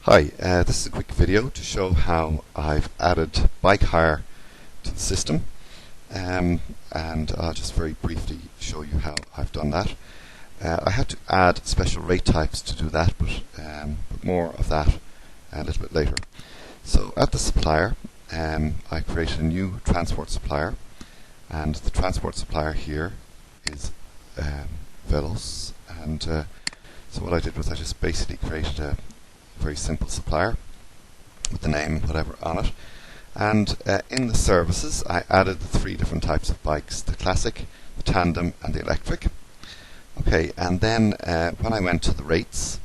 Hi, this is a quick video to show how I've added bike hire to the system, and I'll just very briefly show you how I've done that. I had to add special rate types to do that, but more of that a little bit later. So at the supplier, I created a new transport supplier, and the transport supplier here is Velos, and so what I did was I just basically created a very simple supplier with the name and whatever on it, and in the services I added the three different types of bikes: the classic, the tandem and the electric. Okay, and then when I went to the rates,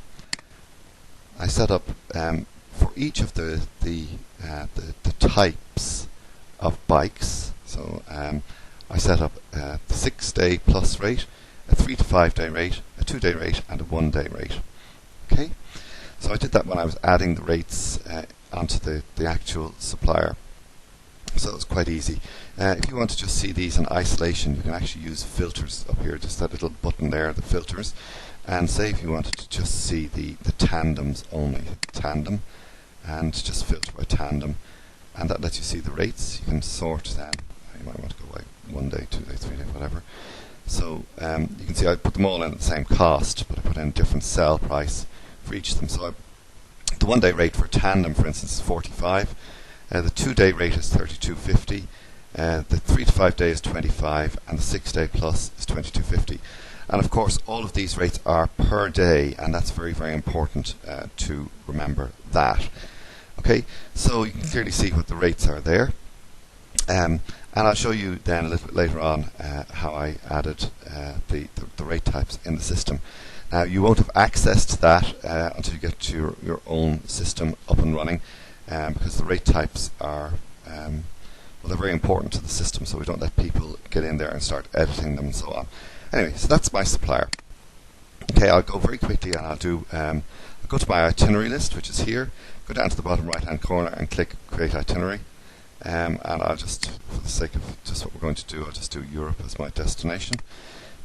I set up for each of the types of bikes. So I set up the 6-day plus rate, a 3 to 5 day rate, a 2-day rate and a 1-day rate. Okay, so I did that when I was adding the rates onto the actual supplier. So it's quite easy. If you want to just see these in isolation, you can actually use filters up here, just that little button there, the filters. And say if you wanted to just see the tandems only, tandem, and just filter by tandem, and that lets you see the rates. You can sort them. You might want to go by 1 day, 2 days, 3 days, whatever. So you can see I put them all in at the same cost, but I put in a different sell price for each of them. So the 1-day rate for tandem, for instance, is 45. The 2-day rate is 32.50. The 3 to 5 day is 25, and the 6-day plus is 22.50. And of course, all of these rates are per day, and that's very, very important to remember that. Okay, so you can clearly see what the rates are there. And I'll show you then a little bit later on how I added the rate types in the system. Now, you won't have access to that until you get to your own system up and running, because the rate types are well, they're very important to the system, so we don't let people get in there and start editing them and so on. Anyway, so that's my supplier. Okay, I'll go very quickly and I'll go to my itinerary list, which is here. Go down to the bottom right hand corner and click Create Itinerary. And I'll just, for the sake of just what we're going to do, I'll just do Europe as my destination.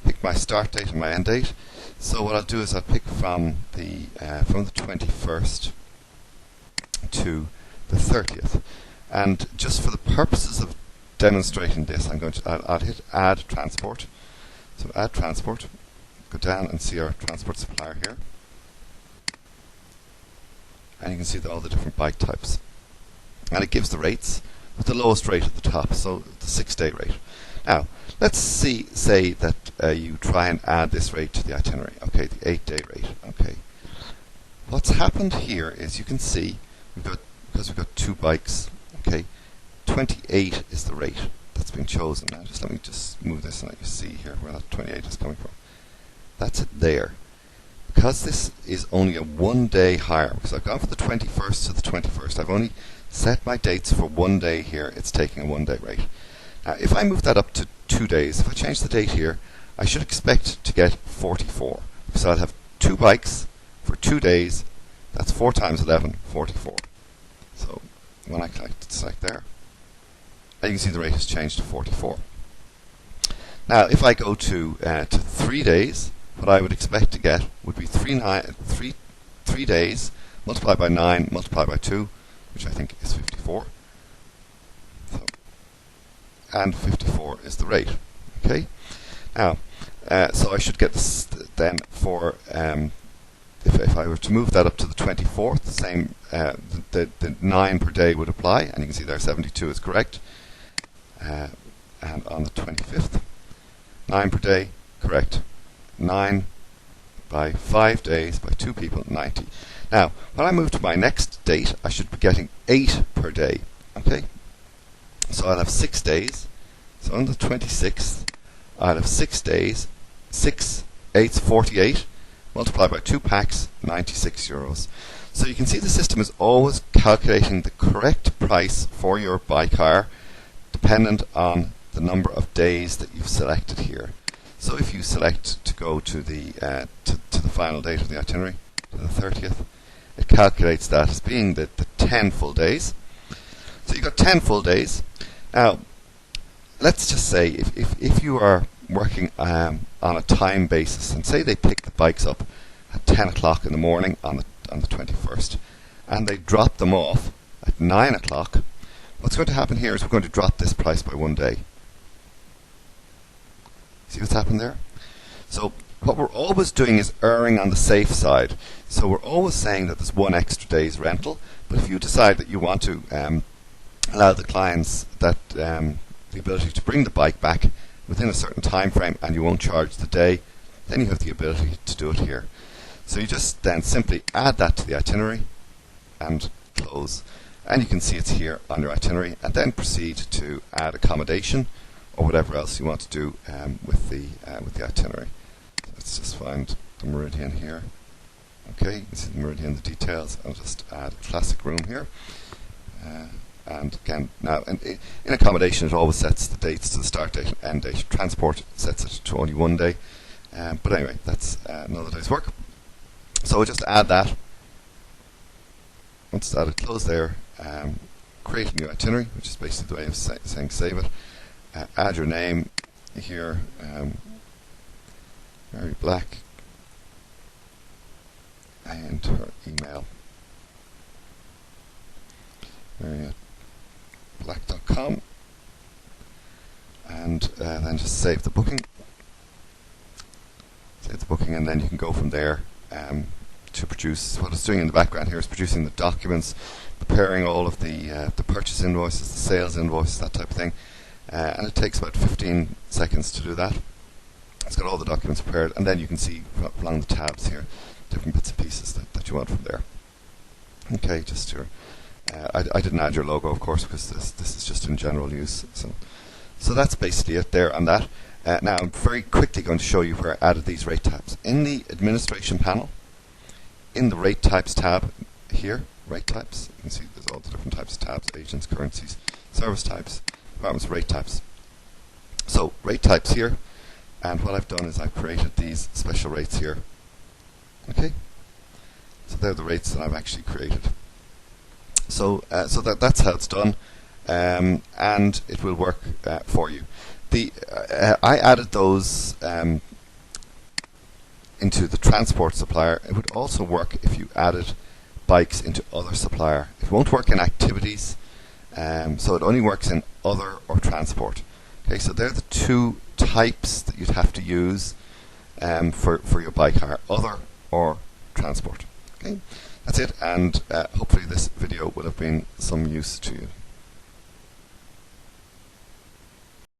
Pick my start date and my end date. So what I'll do is I'll pick from the 21st to the 30th. And just for the purposes of demonstrating this, I'll hit Add Transport. So Add Transport. Go down and see our transport supplier here. And you can see all the different bike types. And it gives the rates with the lowest rate at the top, so the 6-day rate. Now, let's say that you try and add this rate to the itinerary. Okay, the 8-day rate. Okay. What's happened here is you can see because we've got two bikes. Okay, 28 is the rate that's been chosen. Now, just let me just move this and let you see here where that 28 is coming from. That's it there. Because this is only a 1-day hire, because I've gone from the 21st to the 21st, I've only set my dates for 1 day here, it's taking a 1-day rate. Now, if I move that up to 2 days, if I change the date here, I should expect to get 44. So I'll have 2 bikes for 2 days, that's 4 times 11, 44. So when I select there, and you can see the rate has changed to 44. Now, if I go to 3 days, what I would expect to get would be 3 days multiplied by 9 multiplied by 2, which I think is 54. So, and 54 is the rate. Okay. Now, so I should get this then for if I were to move that up to the 24th, the same the 9 per day would apply, and you can see there 72 is correct. And on the 25th, 9 per day, correct. 9 by 5 days by 2 people, 90. Now, when I move to my next date, I should be getting 8 per day. Okay? So I'll have 6 days. So on the 26th, I'll have 6 days, 6 8's 48, multiplied by 2 packs, 96 euros. So you can see the system is always calculating the correct price for your bike hire, dependent on the number of days that you've selected here. So if you select to go to the final date of the itinerary, to the 30th, it calculates that as being the 10 full days. So you've got 10 full days. Now, let's just say if you are working on a time basis, and say they pick the bikes up at 10 o'clock in the morning on the 21st, and they drop them off at 9 o'clock, what's going to happen here is we're going to drop this price by 1 day. See what's happened there? So what we're always doing is erring on the safe side. So we're always saying that there's 1 extra day's rental, but if you decide that you want to allow the clients that the ability to bring the bike back within a certain time frame and you won't charge the day, then you have the ability to do it here. So you just then simply add that to the itinerary and close. And you can see it's here on your itinerary, and then proceed to add accommodation or whatever else you want to do with the itinerary. Let's just find the meridian here. Okay, you can see the meridian, the details. I'll just add a classic room here. And again, now in accommodation it always sets the dates to the start date and end date. Transport sets it to only 1 day. But anyway, that's another day's work. So we'll just add that. Once it's added, close there. Create a new itinerary, which is basically the way of saying save it. Add your name here. Mary Black. And her email. Mary@black.com. And then just save the booking. Save the booking, and then you can go from there to produce. What it's doing in the background here is producing the documents, preparing all of the purchase invoices, the sales invoices, that type of thing. And it takes about 15 seconds to do that. It's got all the documents prepared, and then you can see along the tabs here different bits and pieces that you want from there. Okay, just your. I didn't add your logo, of course, because this is just in general use. So that's basically it there on that. Now I'm very quickly going to show you where I added these rate tabs. In the administration panel, in the rate types tab here, rate types, you can see there's all the different types of tabs: agents, currencies, service types, departments, rate types. So rate types here, and what I've done is I've created these special rates here. Okay, so they're the rates that I've actually created. So that's how it's done, and it will work for you. I added those into the transport supplier. It would also work if you added bikes into other supplier. It won't work in activities, so it only works in other or transport. Okay, so they're the two types that you'd have to use for your bike hire: other or transport. Okay, that's it, and hopefully this video will have been some use to you.